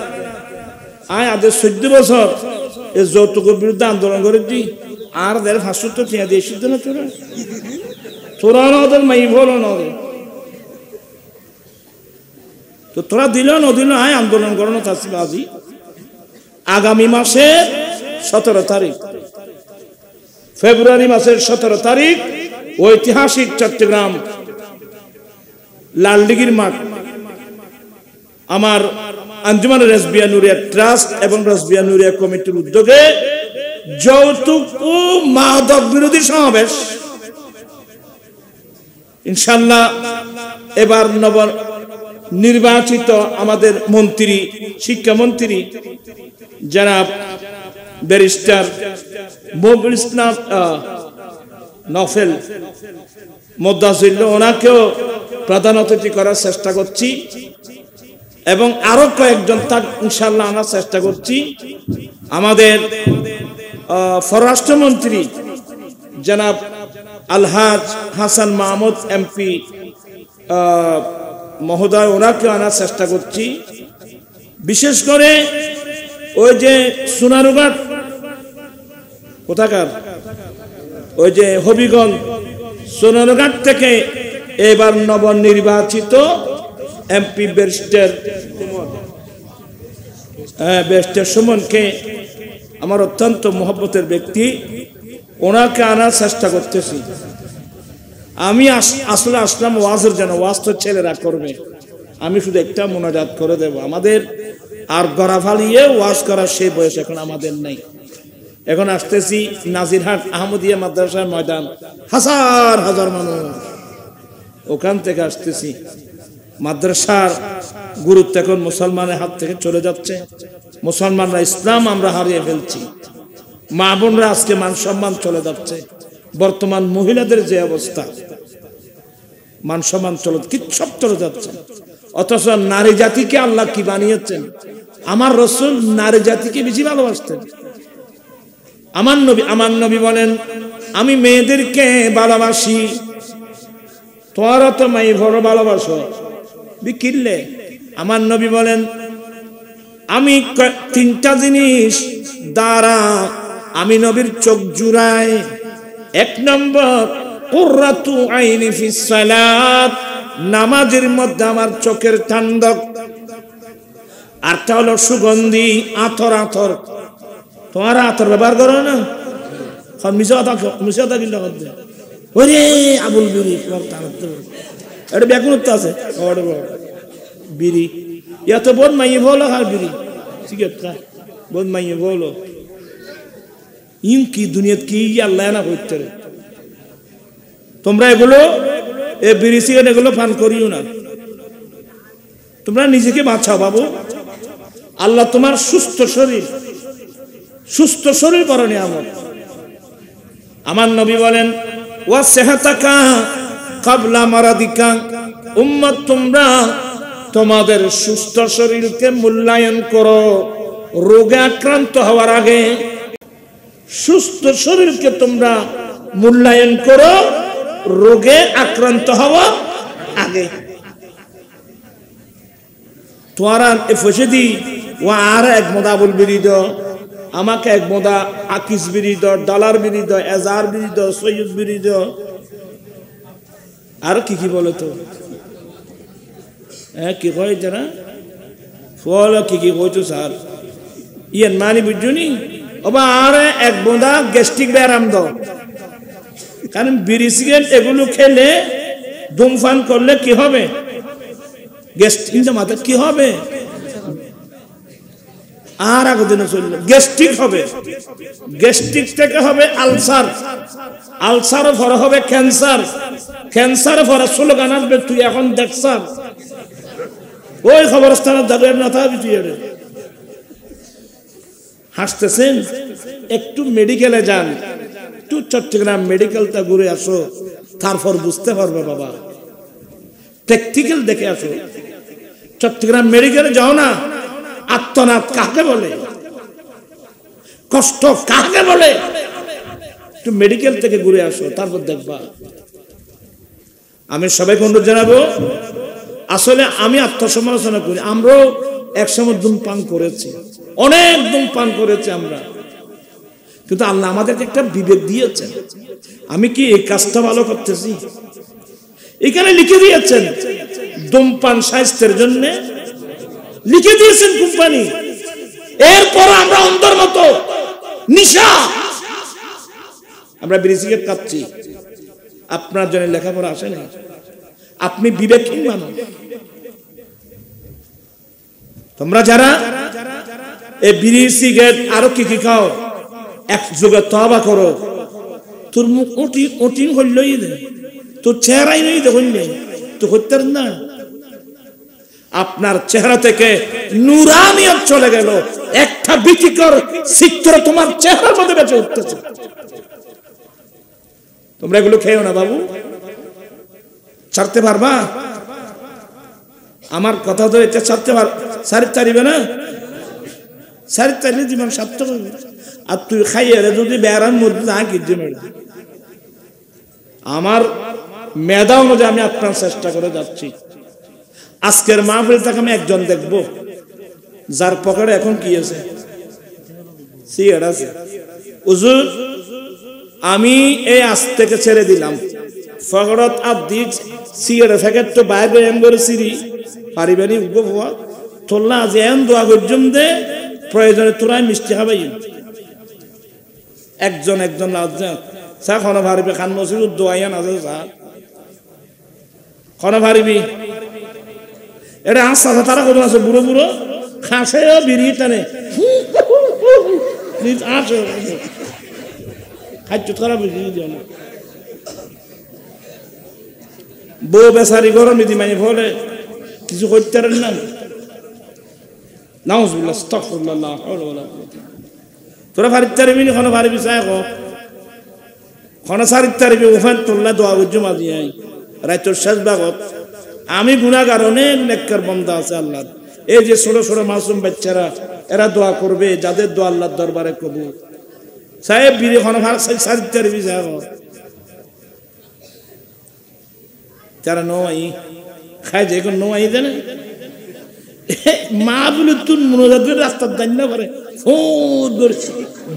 আয় আদের 14 বছর এই যৌতুকের বিরুদ্ধে আন্দোলন করেছি আর 500 টাকা দিয়ে এসেছে না তোরা না ওদের মাই বলো না তো তোরা দিল না দিল আয় আন্দোলন করানো থাকছিল আজি আগামী মাসের 17 তারিখ ফেব্রুয়ারি মাসের 17 তারিখ ঐতিহাসিক চট্টগ্রাম লালদিঘির মাঠ আমার আঞ্জুমান রাসবিয়া নুরিয়া ট্রাস্ট এবং রাসবিয়া নুরিয়া কমিটির উদ্যোগে যৌতুক ও মাদক বিরোধী সমাবেশ ইনশাআল্লাহ এবার নব নির্বাচিত আমাদের মন্ত্রী শিক্ষামন্ত্রী জনাব ব্যারিস্টার মবিল ইসলাম নফেল মোদ্দাজিল ওনাকেও প্রধান অতিথি করার চেষ্টা করছি এবং আরো কয়েকজন তার ইনশাআল্লাহ আনার চেষ্টা করছি আমাদের পররাষ্ট্রমন্ত্রী জনাব আলহাজ হাসান মাহমুদ এমপি মহোদয় ওনাকেও আনার চেষ্টা করছি বিশেষ করে ওই যে সোনারুঘাট কোথাকার ওই যে হবিগঞ্জ সোনারঘাট থেকে এবার নবনির্বাচিত এমপি ব্যারিস্টার সুমনকে আমার অত্যন্ত মহব্বতের ব্যক্তি, ওনাকে আনার চেষ্টা করতেছি। আমি আসলে আসলাম ওয়াজের জন্য, ওয়াজ তো ছেলেরা করবে, আমি শুধু একটা মোনাজাত করে দেব। আমাদের আর গড়া ফালিয়ে ওয়াজ করার সেই বয়স এখন আমাদের নেই। এখন আসতেছি নাজিরহাট আহমদিয়া মাদ্রাসার ময়দান, হাজার হাজার মানুষ, ওখান থেকে আসতেছি। মাদ্রাসার গুরুত্ব এখন মুসলমানের হাত থেকে চলে যাচ্ছে। মুসলমানরা ইসলাম আমরা হারিয়ে ফেলছি। মা বোনরা আজকে মান সম্মান চলে যাচ্ছে। বর্তমান মহিলাদের যে অবস্থা, মান সম্মান সব চলে যাচ্ছে। অথচ নারী জাতিকে আল্লাহ কি বানিয়েছেন? আমার রাসূল নারী জাতিকে বেশি ভালোবাসতেন। আমার নবী বলেন, আমি মেয়েদেরকে ভালোবাসি, তোরা তো মাই বড় ভালোবাসো বিকিরলে। আমার নবী বলেন, আমি তিনটা জিনিস দ্বারা আমি নবীর চোখ জুড়াই। এক নম্বর, কুররাতু আইনি ফিস সালাত, নামাজের মধ্যে আমার চোখের ঠান্ডক। আরটা হলো সুগন্ধি, আতর। তোমার আতর ব্যবহার করো না, মিশা কিনতে করতে ওরে আবুল বিড়ি, এটা বেগুনত্ব আছে বিড়ি, এত বোন মাইয়ে বলো আর বিড়ি সিগারেট খা, বোন মাইয়ে বলো ইন কি দুনিয়াত কি আল্লাহ না করতে। তোমরা এগুলো বিড়ি সিগারেট এগুলো পান করিও না, তোমরা নিজেকে বাঁচাও বাবু। আল্লাহ তোমার সুস্থ শরীর বড় নিয়ামত। আমার নবী বলেন, ওয়া সেহাতাকা কাবলা মারাদিকা, উম্মত তোমরা তোমাদের সুস্থ শরীরকে মূল্যায়ন করো রোগে আক্রান্ত হওয়ার আগে। সুস্থ শরীরকে তোমরা মূল্যায়ন করো রোগে আক্রান্ত হওয়ার আগে। তোরা ফসে দি ও আর এক মোদা আবুল বিড়ি দ, আমাকে এক মোদা আকিস বিড়ি দ, ডলার বিড়ি দ, এজার বিড়ি দ, সৈয়দ বিড়ি দ, আর কি বলো তো কি কয় যারা ফল কি কইতো স্যার ইয়ান মানি বুঝুনি। ওবা আর এক বোঁদা গ্যাস্ট্রিক ব্যারাম দাও, কারণ বিড়ি সিগারেট এগুলো খেলে ধূমপান করলে কি হবে? গ্যাস্ট্রিক মাথা কি হবে? আর আগে দিনে চললে গ্যাস্ট্রিক হবে, গ্যাস্ট্রিক থেকে হবে আলসার, আলসার পরে হবে ক্যান্সার, ক্যান্সার পরে স্লোগান আসবে তুই এখন দেখছার। ওই খবরস্থানের দাদু না থাকবি তুই। হাসতেছেন, একটু মেডিকেলে যান, একটু চট্টগ্রাম মেডিকেলটা ঘুরে আসো, তারপর বুঝতে পারবে বাবা। প্র্যাকটিক্যাল দেখে আসো। চট্টগ্রাম মেডিকেলে যাও না, আত্মনাদ কাকে বলে, কষ্ট কাকে বলে, একটু মেডিকেল থেকে ঘুরে আসো, তারপর দেখবা। আমি সবাইকে অনুরোধ জানাবো, আসলে আমি আত্মসমালোচনা করি, আমরাও একসময় ধূমপান করেছি, অনেক ধূমপান করেছি আমরা, কিন্তু আল্লাহ আমাদেরকে একটা বিবেক দিয়েছেন। আমি কি এই কাজটা ভালো করতেছি? এখানে লিখে দিয়েছেন ধূমপান স্বাস্থ্যের জন্য, লিখে দিয়েছেন কোম্পানি। এরপর আমরা অন্ধের মতো নিশা, আমরা বিড়ি সিগারেট খাচ্ছি। আপনার জন্য লেখাপড়া আসে না, আপনি বিবেকহীন মানুষ। তোমরা যারা এই বিড়ি সিগারেট আরো কি কি খাও, এক যুগে তওবা করো। তোর মুখ ওটিন হইলই দে, তোর চেহারাই নেই দেখুন নেই তো হইতে না। আপনার চেহারা থেকে নূরানিয়ত চলে গেল, একটা বিচিকর চিত্র তোমার চেহারার মধ্যে বেঁচে উঠতেছে। তোমরা এগুলো খেও না বাবু, ছাড়তে পারবা? আমার কথা তো এটা ছাড়তে চারিবে না, চারিলে জীবন সার্থক হবে। আর তুই খাইয়ে যদি বেড়ার মধ্যে না কিনতে মেরে, আমার মেধা অনুযায়ী আমি আপনার চেষ্টা করে যাচ্ছি। আজকের মাহফিল থেকে আমি একজন দেখবো যার পকেটে এখন কি আছে, সিগারেট আছে। হুজুর আমি এই আজ থেকে ছেড়ে দিলাম ফগরত আদি সিগারেট ফ্যাকেট তো বাইরে এম করে সিরি পারিবারিক উপভোগ তোল্লা আজ এম দোয়া করজুম দে প্রয়োজনে তোরাই মিষ্টি খাবাই একজন একজন লাজন চা খন ভারিবি খান মসির দোয়াইয়া না চা খন ভারিবি এটা আস্তে আস্তে তারা কত আছে বুড়ো বুড়ো খাসে বিড়ি টানে আসো খাদ্য খারাপ বউ বেচারি গরম ইতি মানে ফলে কিছু করতে পারেন না নাউজুবিল্লাহ আস্তাগফিরুল্লাহ তোরা ফারিতে পারবি না কোনো পারবি চাই কোনো সারিতে পারবি ওখান তোল্লা দোয়া বুঝু মাঝি আই রাইতর শেষ ভাগত আমি গুনাহগার অনেক নেককার বান্দা আছে আল্লাহ এই যে ছোট ছোট মাসুম বাচ্চারা এরা দোয়া করবে যাদের দোয়া আল্লাহর দরবারে কবুল সাহেব বিরে কোনো সারিতে পারবি চাই যারা নয় খাই যে এখন নয় জানে মা বলে তুই মনোজাত রাস্তার দান্য করে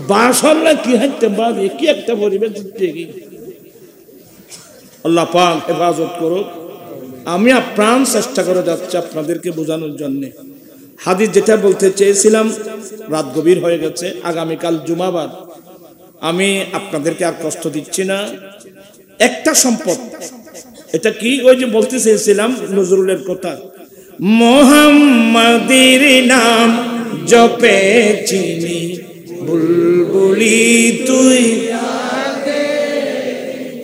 বাসন না কি হাঁটতে বাদ কি একটা পরিবেশ আল্লাহ পাক হেফাজত করো আমি প্রাণ চেষ্টা করে যাচ্ছি আপনাদেরকে বোঝানোর জন্য হাদিস যেটা বলতে চেয়েছিলাম রাত গভীর হয়ে গেছে আগামীকাল জুমাবার আমি আপনাদেরকে আর কষ্ট দিচ্ছি না একটা সম্পদ এটা কি ওই যে বলতে চেয়েছিলাম নজরুলের কথা মোহাম্মদের নাম জপে চিনি বুলবুলি তুই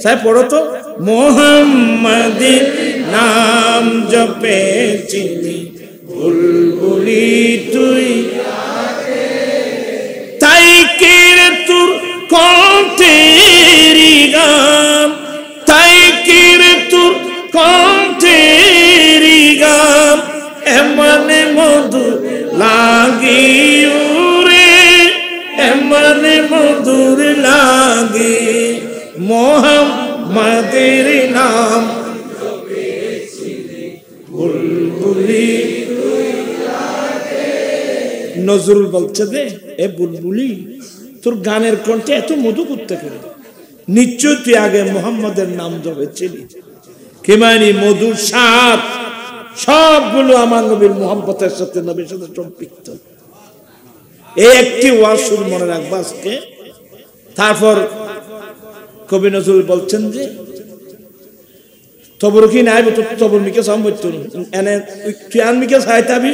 সাহেব পড়ো তো মোহাম্মদের নাম জপে চিনি বুলবুলি তুই তাই কেড়ে তোর কণ্ঠেরি গান তাই কেড়ে তোর কণ্ঠেরি গান এমন মধু লাগি রে এমন মধুর লাগে মোহাম্মদের নাম বুলবুলি নজরুল বলছে দে এ বুলবুলি তোর গানের কণ্ঠে এত মধু করতে করে নিশ্চয় তুই আগে মোহাম্মদের নাম জপেছিলি কি মানে মধুর স্বাদ সবগুলো আমার নবীর মোহাম্মতের সাথে নবীর সাথে সম্পৃক্ত এই একটি ওয়াজ শুরু মনে রাখবা আজকে তারপর কবি নজরুল বলছেন যে তবর কি নাই তো তবর মিকে সম্ভব এনে তুই আর মিকে চাইতাবি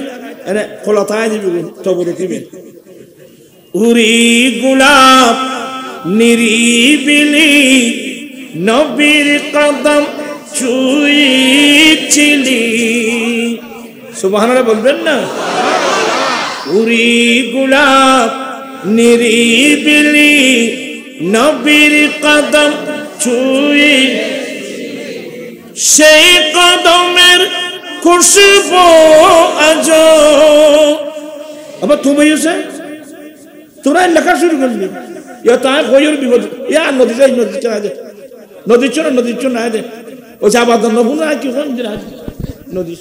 এনে খোলা তাই দিবি তবর কিবে উরি গোলাপ নিরিবিলি নবীর কদম ছুঁয়েছিলি সুবহানাল্লাহ বলবেন না উরি গোলাপ নিরিবিলি নবীর কদম ছুঁয়ে সেই কদমের খুশবু আজ আবার তুমি এসে তোরা লেখা শুরু করলি ইয়া তাই কইর বিপদ ইয়া নদী যাই নদী চলে যায় নদীর চর না দে ও যাবার নবু না কি কোন নদী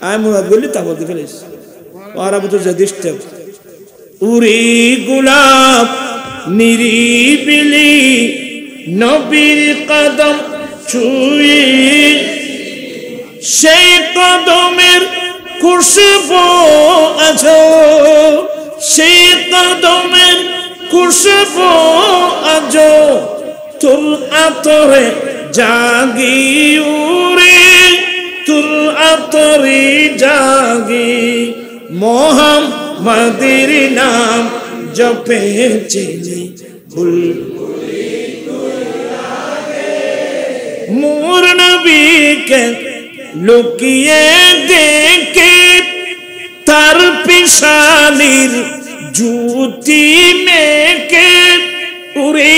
আই মুরাদ বলি তা বলতে ফেলিস আর আবু তো জাদিষ্ট উরি গোলাপ নিরিবিলি নবীর কদম ছুঁয়ে সেই কদমের খুশবু আজ সেই কদমের খুশবু আজ তোর আতরে জাগি উরে তোর আতরে জাগি মোহাম্মদের নাম জপে চিনি বুলবুলি মোর নবীকে লুকিয়ে দেখে তার পিছালির জুতি মেকে উড়ে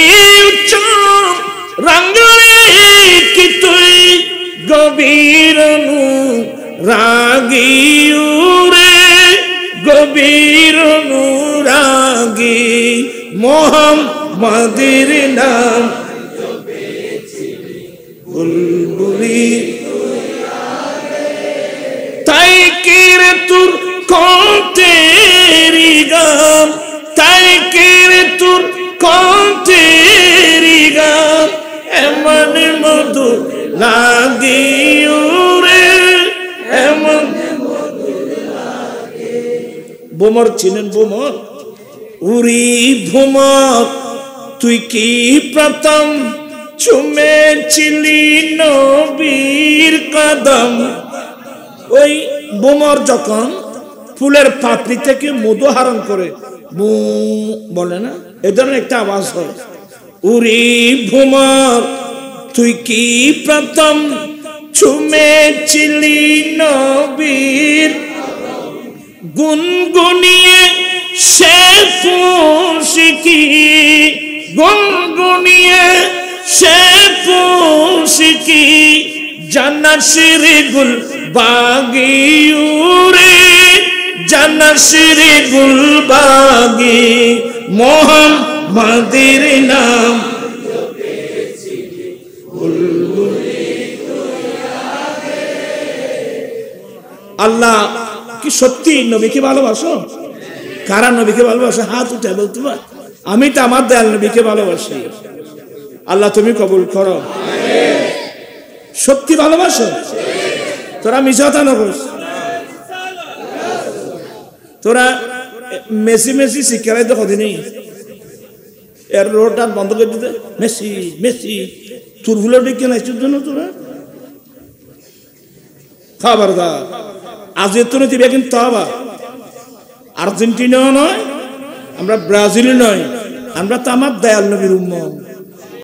রঙ্গরে কি তুই গভীর রাগি উড়ে গভীর রাগি মোহাম্মদের নাম বুলবুলি তাই কেড়ে তোর কণ্ঠেরি গান তাই কেড়ে তোর কণ্ঠেরি মধু লাগে ওরে এমন। ভ্রমর চিনেন? ভ্রমর? উরি ভ্রমর তুই কি প্রথম চুমেছিলি নবীর কদম? ওই ভ্রমর যখন ফুলের পাপড়ি থেকে মধু আহরণ করে বু বলে না, এই ধরনের একটা আওয়াজ হয়। উরি ভ্রমর তুই কি প্রথম চুমেছিলি নবীর, গুনগুনিয়ে সে ফুসকি, গুনগুনিয়ে সে ফুসকি, জানাশিরি গুল বাগি উরে, জানাশিরি গুল বাগি, মোহাম্মদের নাম আল্লাহ কি সত্যি নবীকে ভালোবাসো? কারা নবীকে ভালোবাসো? হাত উঠে বলতে পার। আমি তো আমার দয়াল নবীকে ভালোবাসি। আল্লাহ তুমি কবুল করো। সত্যি ভালোবাসো? তোরা মিছা কথা না করিস। তোরা মেসি মেসি শিক্ষারাই তো কদিনই এর রোডটা বন্ধ করে দিতে, মেসি মেসি তোর ভুলো ডেকে নাইছিস জন্য তোরা খবরদার। আজ এত দিবে কিন্তু আবার আর্জেন্টিনাও নয়, আমরা ব্রাজিলও নয়, আমরা তো আমার দয়াল নবীর উম্মত।